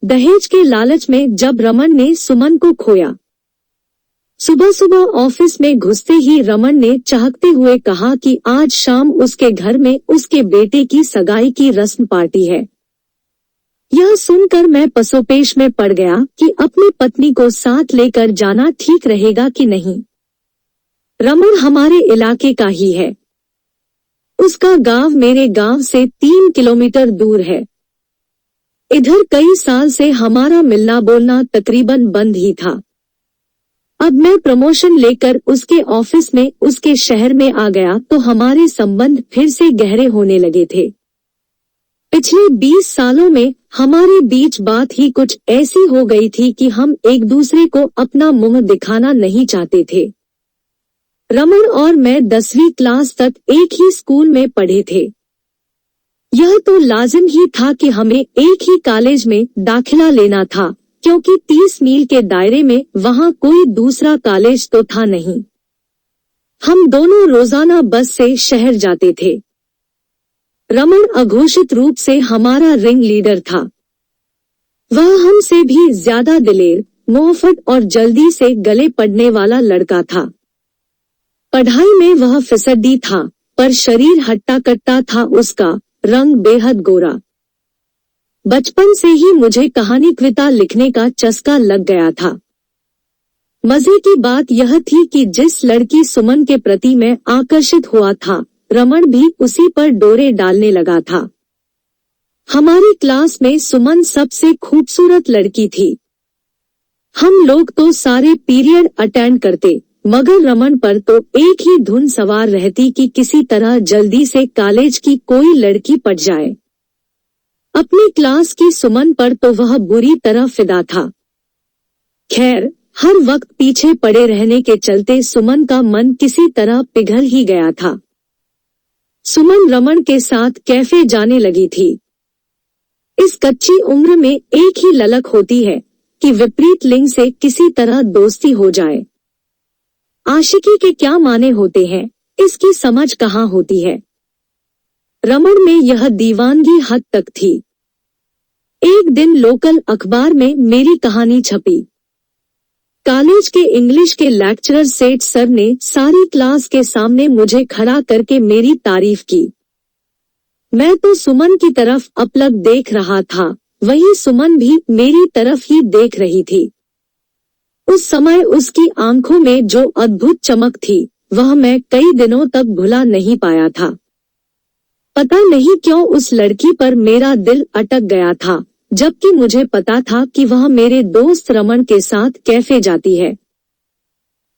दहेज के लालच में जब रमन ने सुमन को खोया। सुबह सुबह ऑफिस में घुसते ही रमन ने चहकते हुए कहा कि आज शाम उसके घर में उसके बेटे की सगाई की रस्म पार्टी है। यह सुनकर मैं पसोपेश में पड़ गया कि अपनी पत्नी को साथ लेकर जाना ठीक रहेगा कि नहीं। रमन हमारे इलाके का ही है। उसका गांव मेरे गांव से 3 किलोमीटर दूर है। इधर कई साल से हमारा मिलना बोलना तकरीबन बंद ही था। अब मैं प्रमोशन लेकर उसके ऑफिस में उसके शहर में आ गया तो हमारे संबंध फिर से गहरे होने लगे थे। पिछले 20 सालों में हमारे बीच बात ही कुछ ऐसी हो गई थी कि हम एक दूसरे को अपना मुंह दिखाना नहीं चाहते थे। रमन और मैं 10वीं क्लास तक एक ही स्कूल में पढ़े थे। यह तो लाजिम ही था कि हमें एक ही कॉलेज में दाखिला लेना था, क्योंकि 30 मील के दायरे में वहां कोई दूसरा कॉलेज तो था नहीं। हम दोनों रोजाना बस से शहर जाते थे। रमन अघोषित रूप से हमारा रिंग लीडर था। वह हमसे भी ज्यादा दिलेर, मुआफट और जल्दी से गले पड़ने वाला लड़का था। पढ़ाई में वह फिसड्डी था, पर शरीर हट्टा कट्टा था। उसका रंग बेहद गोरा। बचपन से ही मुझे कहानी कविता लिखने का चस्का लग गया था। मजे की बात यह थी कि जिस लड़की सुमन के प्रति मैं आकर्षित हुआ था, रमन भी उसी पर डोरे डालने लगा था। हमारी क्लास में सुमन सबसे खूबसूरत लड़की थी। हम लोग तो सारे पीरियड अटेंड करते, मगर रमन पर तो एक ही धुन सवार रहती कि किसी तरह जल्दी से कॉलेज की कोई लड़की पट जाए। अपनी क्लास की सुमन पर तो वह बुरी तरह फिदा था। खैर, हर वक्त पीछे पड़े रहने के चलते सुमन का मन किसी तरह पिघल ही गया था। सुमन रमन के साथ कैफे जाने लगी थी। इस कच्ची उम्र में एक ही ललक होती है कि विपरीत लिंग से किसी तरह दोस्ती हो जाए। आशिकी के क्या माने होते हैं, इसकी समझ कहाँ होती है। रमन में यह दीवानगी हद तक थी। एक दिन लोकल अखबार में मेरी कहानी छपी। कॉलेज के इंग्लिश के लेक्चरर सेठ सर ने सारी क्लास के सामने मुझे खड़ा करके मेरी तारीफ की। मैं तो सुमन की तरफ अपलक देख रहा था, वही सुमन भी मेरी तरफ ही देख रही थी। उस समय उसकी आंखों में जो अद्भुत चमक थी, वह मैं कई दिनों तक भुला नहीं पाया था। पता नहीं क्यों उस लड़की पर मेरा दिल अटक गया था, जबकि मुझे पता था कि वह मेरे दोस्त रमन के साथ कैफे जाती है।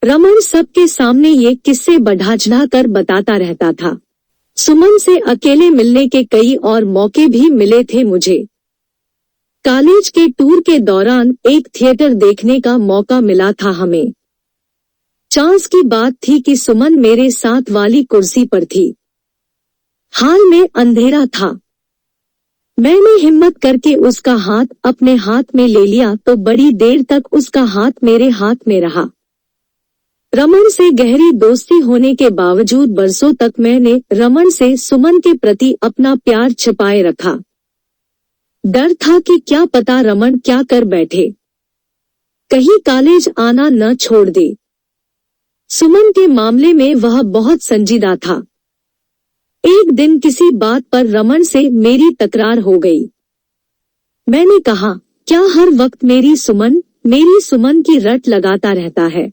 रमन सबके सामने ये किस्से बढ़ा कर बताता रहता था। सुमन से अकेले मिलने के कई और मौके भी मिले थे मुझे। कॉलेज के टूर के दौरान एक थिएटर देखने का मौका मिला था हमें। चांस की बात थी कि सुमन मेरे साथ वाली कुर्सी पर थी। हाल में अंधेरा था। मैंने हिम्मत करके उसका हाथ अपने हाथ में ले लिया तो बड़ी देर तक उसका हाथ मेरे हाथ में रहा। रमन से गहरी दोस्ती होने के बावजूद बरसों तक मैंने रमन से सुमन के प्रति अपना प्यार छिपाए रखा। डर था कि क्या पता रमन क्या कर बैठे, कहीं कॉलेज आना न छोड़ दे। सुमन के मामले में वह बहुत संजीदा था। एक दिन किसी बात पर रमन से मेरी तकरार हो गई। मैंने कहा, क्या हर वक्त मेरी सुमन की रट लगाता रहता है?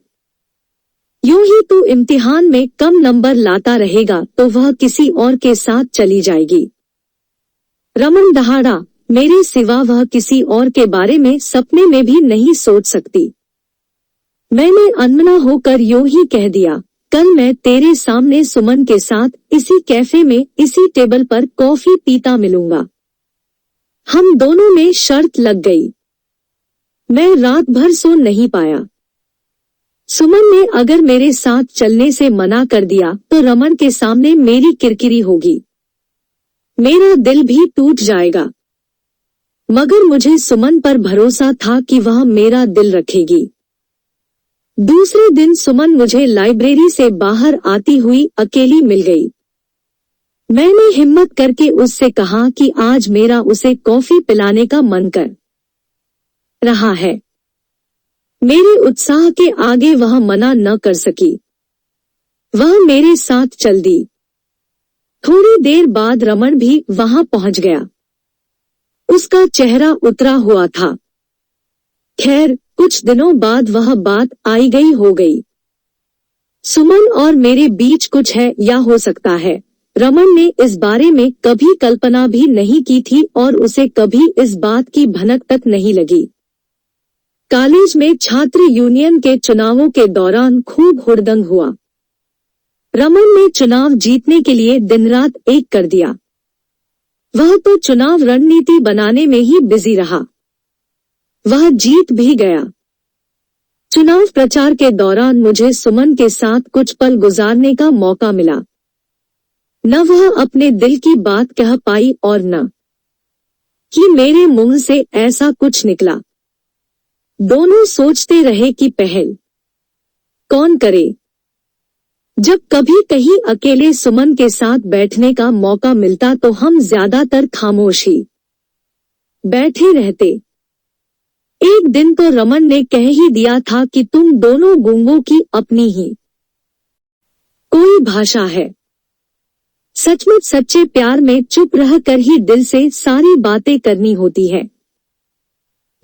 यूं ही तू इम्तिहान में कम नंबर लाता रहेगा तो वह किसी और के साथ चली जाएगी। रमन दहाड़ा, मेरे सिवा वह किसी और के बारे में सपने में भी नहीं सोच सकती। मैंने अनमना होकर यूं ही कह दिया, कल मैं तेरे सामने सुमन के साथ इसी कैफे में इसी टेबल पर कॉफी पीता मिलूंगा। हम दोनों में शर्त लग गई। मैं रात भर सो नहीं पाया। सुमन ने अगर मेरे साथ चलने से मना कर दिया तो रमन के सामने मेरी किरकिरी होगी, मेरा दिल भी टूट जाएगा। मगर मुझे सुमन पर भरोसा था कि वह मेरा दिल रखेगी। दूसरे दिन सुमन मुझे लाइब्रेरी से बाहर आती हुई अकेली मिल गई। मैंने हिम्मत करके उससे कहा कि आज मेरा उसे कॉफी पिलाने का मन कर। रहा है। मेरे उत्साह के आगे वह मना न कर सकी। वह मेरे साथ चल दी। थोड़ी देर बाद रमन भी वहां पहुंच गया। उसका चेहरा उतरा हुआ था। खैर, कुछ दिनों बाद वह बात आई गई हो गई। सुमन और मेरे बीच कुछ है या हो सकता है। रमन ने इस बारे में कभी कल्पना भी नहीं की थी और उसे कभी इस बात की भनक तक नहीं लगी। कॉलेज में छात्र यूनियन के चुनावों के दौरान खूब हुड़दंग हुआ। रमन ने चुनाव जीतने के लिए दिन रात एक कर दिया। वह तो चुनाव रणनीति बनाने में ही बिजी रहा। वह जीत भी गया। चुनाव प्रचार के दौरान मुझे सुमन के साथ कुछ पल गुजारने का मौका मिला। न वह अपने दिल की बात कह पाई और न कि मेरे मुंह से ऐसा कुछ निकला। दोनों सोचते रहे कि पहल कौन करे। जब कभी कहीं अकेले सुमन के साथ बैठने का मौका मिलता तो हम ज्यादातर खामोश ही बैठे रहते। एक दिन तो रमन ने कह ही दिया था कि तुम दोनों गूंगों की अपनी ही कोई भाषा है। सचमुच सच्चे प्यार में चुप रहकर ही दिल से सारी बातें करनी होती है।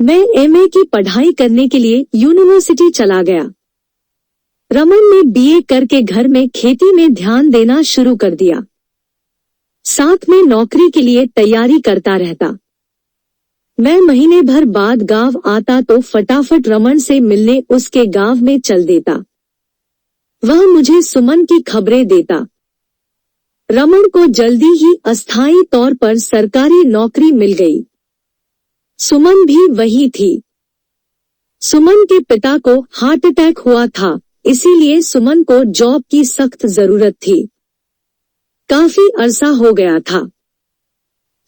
मैं एमए की पढ़ाई करने के लिए यूनिवर्सिटी चला गया। रमन ने बीए करके घर में खेती में ध्यान देना शुरू कर दिया। साथ में नौकरी के लिए तैयारी करता रहता। मैं महीने भर बाद गांव आता तो फटाफट रमन से मिलने उसके गांव में चल देता। वह मुझे सुमन की खबरें देता। रमन को जल्दी ही अस्थायी तौर पर सरकारी नौकरी मिल गई। सुमन भी वही थी। सुमन के पिता को हार्ट अटैक हुआ था, इसीलिए सुमन को जॉब की सख्त जरूरत थी। काफी अरसा हो गया था।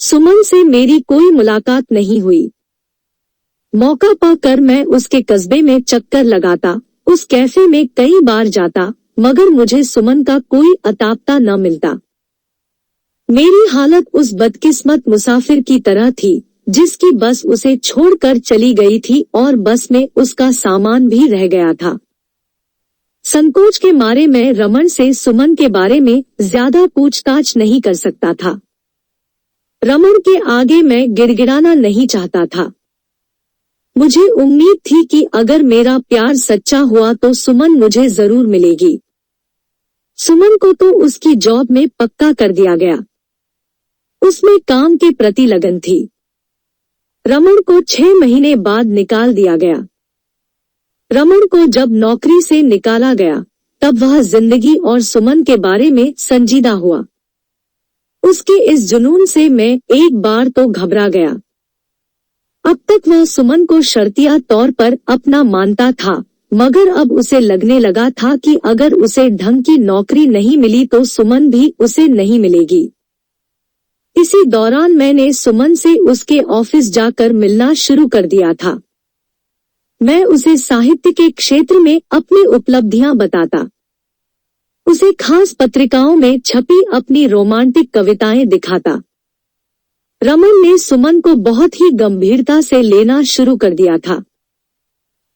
सुमन से मेरी कोई मुलाकात नहीं हुई। मौका पाकर मैं उसके कस्बे में चक्कर लगाता, उस कैफे में कई बार जाता, मगर मुझे सुमन का कोई अता पता न मिलता। मेरी हालत उस बदकिस्मत मुसाफिर की तरह थी जिसकी बस उसे छोड़कर चली गई थी और बस में उसका सामान भी रह गया था। संकोच के मारे मैं रमन से सुमन के बारे में ज्यादा पूछताछ नहीं कर सकता था। रमन के आगे मैं गिड़गिड़ाना नहीं चाहता था। मुझे उम्मीद थी कि अगर मेरा प्यार सच्चा हुआ तो सुमन मुझे जरूर मिलेगी। सुमन को तो उसकी जॉब में पक्का कर दिया गया। उसमें काम के प्रति लगन थी। रमन को 6 महीने बाद निकाल दिया गया। रमन को जब नौकरी से निकाला गया तब वह जिंदगी और सुमन के बारे में संजीदा हुआ। उसके इस जुनून से मैं एक बार तो घबरा गया। अब तक वह सुमन को शर्तिया तौर पर अपना मानता था, मगर अब उसे लगने लगा था कि अगर उसे ढंग की नौकरी नहीं मिली तो सुमन भी उसे नहीं मिलेगी। इसी दौरान मैंने सुमन से उसके ऑफिस जाकर मिलना शुरू कर दिया था। मैं उसे साहित्य के क्षेत्र में अपनी उपलब्धियां बताता। उसे खास पत्रिकाओं में छपी अपनी रोमांटिक कविताएं दिखाता। रमन ने सुमन को बहुत ही गंभीरता से लेना शुरू कर दिया था।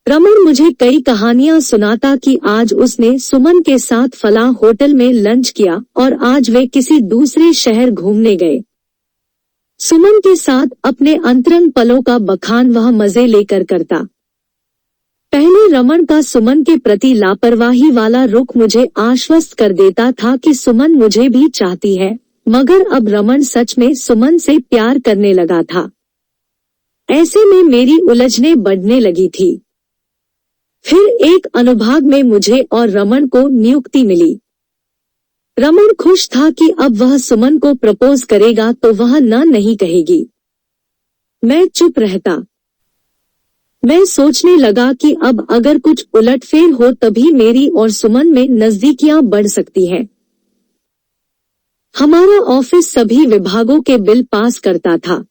रमन मुझे कई कहानियां सुनाता कि आज उसने सुमन के साथ फलां होटल में लंच किया और आज वे किसी दूसरे शहर घूमने गए। सुमन के साथ अपने अंतरंग पलों का बखान वह मजे लेकर करता। पहले रमन का सुमन के प्रति लापरवाही वाला रुख मुझे आश्वस्त कर देता था कि सुमन मुझे भी चाहती है, मगर अब रमन सच में सुमन से प्यार करने लगा था। ऐसे में मेरी उलझनें बढ़ने लगी थी। फिर एक अनुभाग में मुझे और रमन को नियुक्ति मिली। रमन खुश था कि अब वह सुमन को प्रपोज करेगा तो वह नहीं कहेगी। मैं चुप रहता। मैं सोचने लगा कि अब अगर कुछ उलटफेर हो तभी मेरी और सुमन में नजदीकियां बढ़ सकती हैं। हमारा ऑफिस सभी विभागों के बिल पास करता था।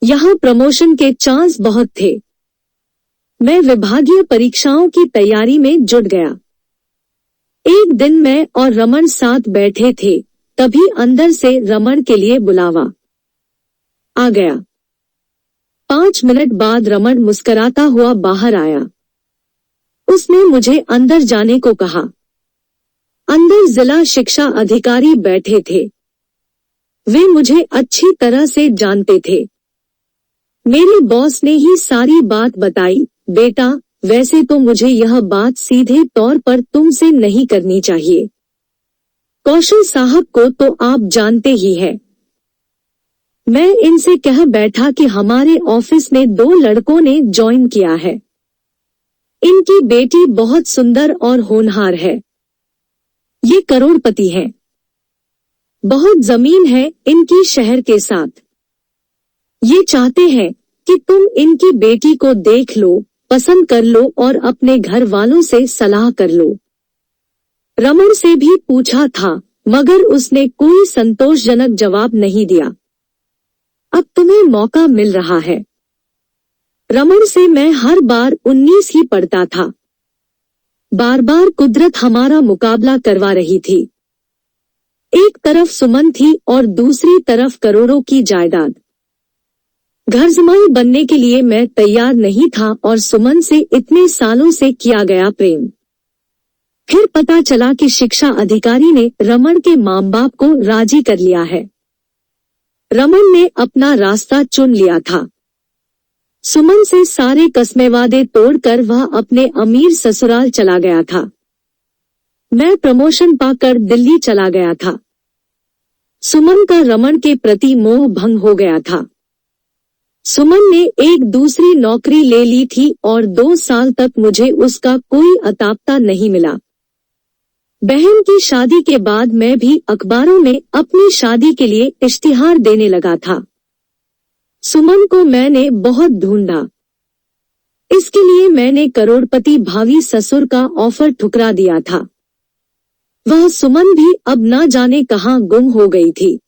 यहाँ प्रमोशन के चांस बहुत थे। मैं विभागीय परीक्षाओं की तैयारी में जुट गया। एक दिन मैं और रमन साथ बैठे थे, तभी अंदर से रमन के लिए बुलावा आ गया। 5 मिनट बाद रमन मुस्कुराता हुआ बाहर आया। उसने मुझे अंदर जाने को कहा। अंदर जिला शिक्षा अधिकारी बैठे थे। वे मुझे अच्छी तरह से जानते थे। मेरे बॉस ने ही सारी बात बताई। बेटा, वैसे तो मुझे यह बात सीधे तौर पर तुमसे नहीं करनी चाहिए। कौशल साहब को तो आप जानते ही हैं। मैं इनसे कह बैठा कि हमारे ऑफिस में 2 लड़कों ने ज्वाइन किया है। इनकी बेटी बहुत सुंदर और होनहार है। ये करोड़पति हैं। बहुत जमीन है इनकी शहर के साथ। ये चाहते हैं कि तुम इनकी बेटी को देख लो, पसंद कर लो और अपने घर वालों से सलाह कर लो। रमन से भी पूछा था, मगर उसने कोई संतोषजनक जवाब नहीं दिया। अब तुम्हें मौका मिल रहा है। रमन से मैं हर बार 19 ही पढ़ता था। बार बार कुदरत हमारा मुकाबला करवा रही थी। एक तरफ सुमन थी और दूसरी तरफ करोड़ों की जायदाद। घर जमाई बनने के लिए मैं तैयार नहीं था और सुमन से इतने सालों से किया गया प्रेम। फिर पता चला कि शिक्षा अधिकारी ने रमन के माँ बाप को राजी कर लिया है। रमन ने अपना रास्ता चुन लिया था। सुमन से सारे कस्मे वादे तोड़कर वह अपने अमीर ससुराल चला गया था। मैं प्रमोशन पाकर दिल्ली चला गया था। सुमन का रमन के प्रति मोह भंग हो गया था। सुमन ने एक दूसरी नौकरी ले ली थी और 2 साल तक मुझे उसका कोई अतापता नहीं मिला। बहन की शादी के बाद मैं भी अखबारों में अपनी शादी के लिए इश्तिहार देने लगा था। सुमन को मैंने बहुत ढूंढा। इसके लिए मैंने करोड़पति भावी ससुर का ऑफर ठुकरा दिया था। वह सुमन भी अब न जाने कहां गुम हो गई थी।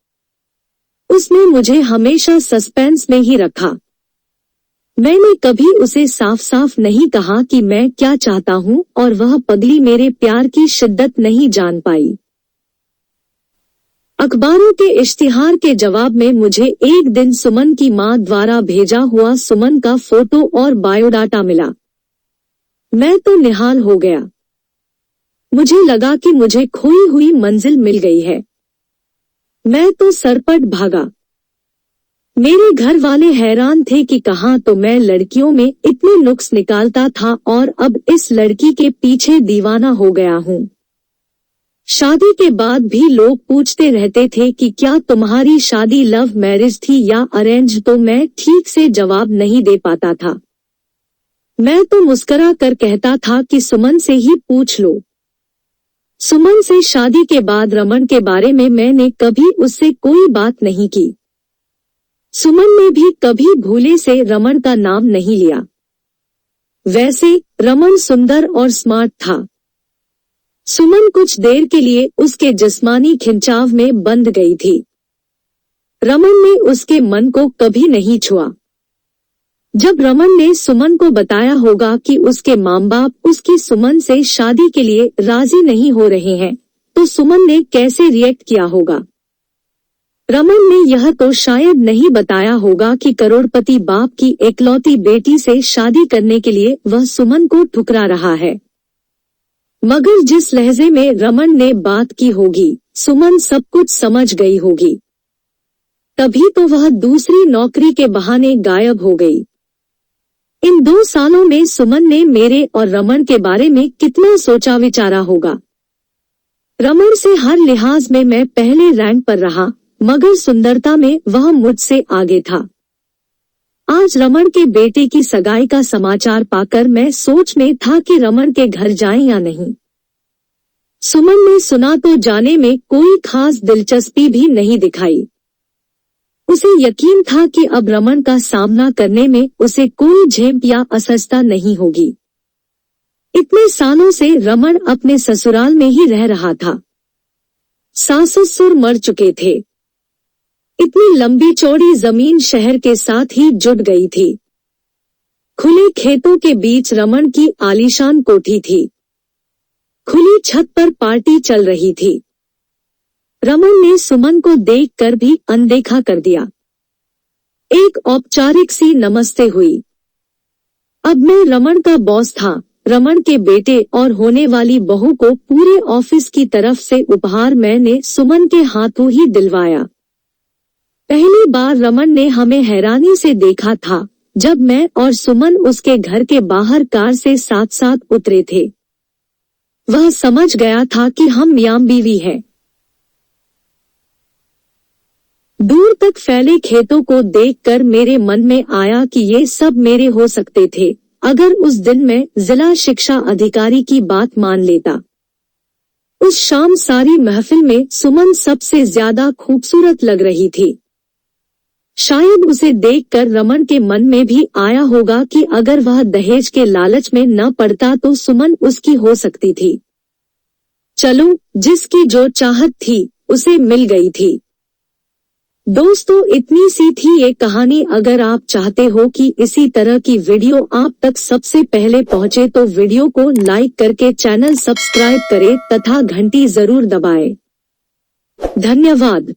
उसने मुझे हमेशा सस्पेंस में ही रखा। मैंने कभी उसे साफ साफ नहीं कहा कि मैं क्या चाहता हूं और वह पगली मेरे प्यार की शिद्दत नहीं जान पाई। अखबारों के इश्तिहार के जवाब में मुझे एक दिन सुमन की मां द्वारा भेजा हुआ सुमन का फोटो और बायोडाटा मिला। मैं तो निहाल हो गया। मुझे लगा कि मुझे खोई हुई मंजिल मिल गई है। मैं तो सरपट भागा। मेरे घर वाले हैरान थे कि कहां तो मैं लड़कियों में इतने नुक्स निकालता था और अब इस लड़की के पीछे दीवाना हो गया हूं। शादी के बाद भी लोग पूछते रहते थे कि क्या तुम्हारी शादी लव मैरिज थी या अरेंज, तो मैं ठीक से जवाब नहीं दे पाता था। मैं तो मुस्कुरा कर कहता था कि सुमन से ही पूछ लो। सुमन से शादी के बाद रमन के बारे में मैंने कभी उससे कोई बात नहीं की। सुमन ने भी कभी भूले से रमन का नाम नहीं लिया। वैसे रमन सुंदर और स्मार्ट था। सुमन कुछ देर के लिए उसके जिस्मानी खिंचाव में बंध गई थी। रमन ने उसके मन को कभी नहीं छुआ। जब रमन ने सुमन को बताया होगा कि उसके माँ बाप उसकी सुमन से शादी के लिए राजी नहीं हो रहे हैं, तो सुमन ने कैसे रिएक्ट किया होगा। रमन ने यह तो शायद नहीं बताया होगा कि करोड़पति बाप की एकलौती बेटी से शादी करने के लिए वह सुमन को ठुकरा रहा है। मगर जिस लहजे में रमन ने बात की होगी, सुमन सब कुछ समझ गई होगी। तभी तो वह दूसरी नौकरी के बहाने गायब हो गई। इन 2 सालों में सुमन ने मेरे और रमन के बारे में कितना सोचा विचारा होगा। रमन से हर लिहाज में मैं पहले रैंक पर रहा, मगर सुंदरता में वह मुझसे आगे था। आज रमन के बेटे की सगाई का समाचार पाकर मैं सोच में था कि रमन के घर जाएं या नहीं। सुमन ने सुना तो जाने में कोई खास दिलचस्पी भी नहीं दिखाई। उसे यकीन था कि अब रमन का सामना करने में उसे कोई झेप या असहजता नहीं होगी। इतने सालों से रमन अपने ससुराल में ही रह रहा था। सास ससुर मर चुके थे। इतनी लंबी चौड़ी जमीन शहर के साथ ही जुड़ गई थी। खुले खेतों के बीच रमन की आलीशान कोठी थी। खुली छत पर पार्टी चल रही थी। रमन ने सुमन को देखकर भी अनदेखा कर दिया। एक औपचारिक सी नमस्ते हुई। अब मैं रमन का बॉस था। रमन के बेटे और होने वाली बहू को पूरे ऑफिस की तरफ से उपहार मैंने सुमन के हाथों ही दिलवाया। पहली बार रमन ने हमें हैरानी से देखा था जब मैं और सुमन उसके घर के बाहर कार से साथ साथ उतरे थे। वह समझ गया था कि हम मियां बीवी हैं। दूर तक फैले खेतों को देखकर मेरे मन में आया कि ये सब मेरे हो सकते थे अगर उस दिन मैं जिला शिक्षा अधिकारी की बात मान लेता। उस शाम सारी महफिल में सुमन सबसे ज्यादा खूबसूरत लग रही थी। शायद उसे देखकर रमन के मन में भी आया होगा कि अगर वह दहेज के लालच में न पड़ता तो सुमन उसकी हो सकती थी। चलो, जिसकी जो चाहत थी उसे मिल गई थी। दोस्तों, इतनी सी थी ये कहानी। अगर आप चाहते हो कि इसी तरह की वीडियो आप तक सबसे पहले पहुंचे तो वीडियो को लाइक करके चैनल सब्सक्राइब करें तथा घंटी जरूर दबाएं। धन्यवाद।